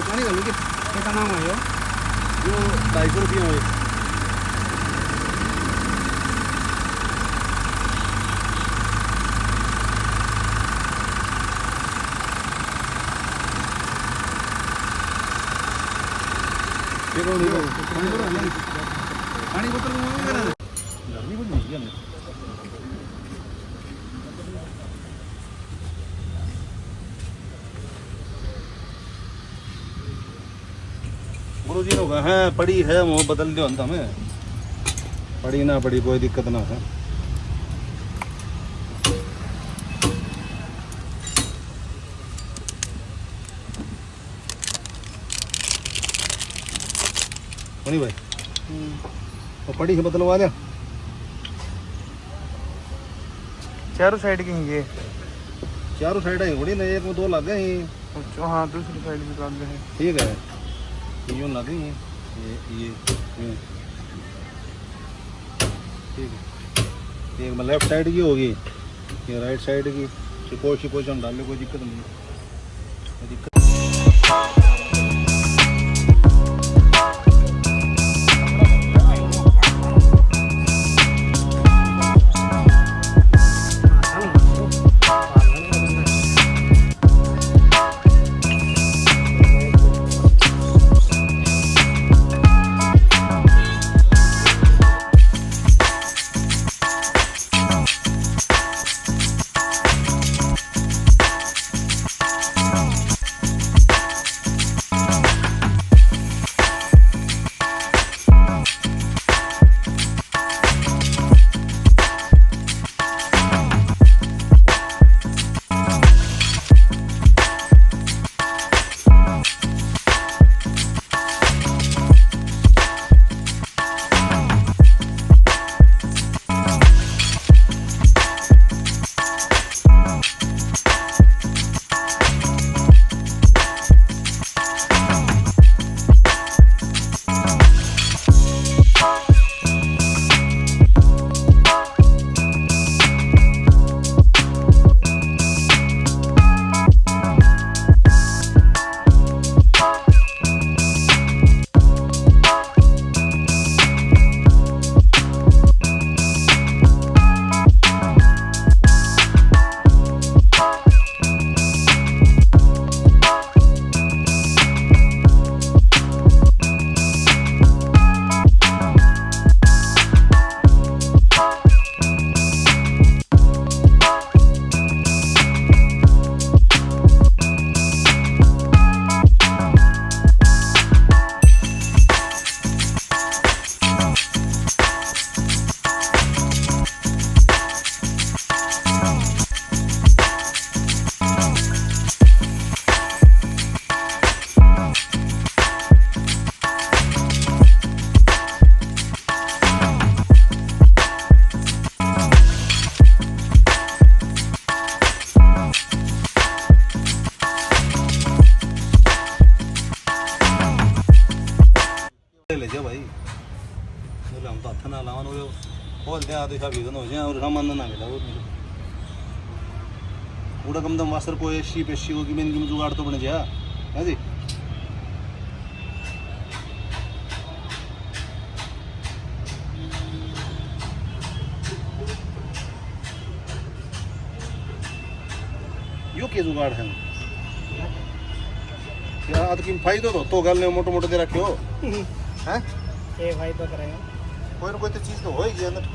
पानी डालोगे क्या नाम है यो 250 रुपये में पानी बोतल गर्मी कुछ नहीं है गुरुजी लोग हैं पड़ी है वो बदल दो अंत में पड़ी ना पड़ी कोई दिक्कत ना है नहीं भाई वो पड़ी है बदलवा लिया चारों साइड की ये चारों साइड है बड़ी ना एक में 2 लग गए हाँ दूसरी साइड भी लग गए ठीक है यूं लग गई है ये ठीक है एक में लेफ्ट साइड की होगी ये राइट साइड की शिको हम डाल ले कोई दिक्कत नहीं कोई दिक्कत ले जा भाई बोले हम तो हाथ ना लावन हो बोल दे आधे का भीगन हो जाए और सामान ना मिला वो पूरा कम दम वासर को एसी पेशी होगी मैंने की जुगाड़ तो बन जाए है जी यो के जुगाड़ है क्या आज की फायदा तो गल ने मोटो मोटो दे रखे हो हैं ए भाई तो करेंगे कोई ना कोई तो चीज तो होएगी अंदर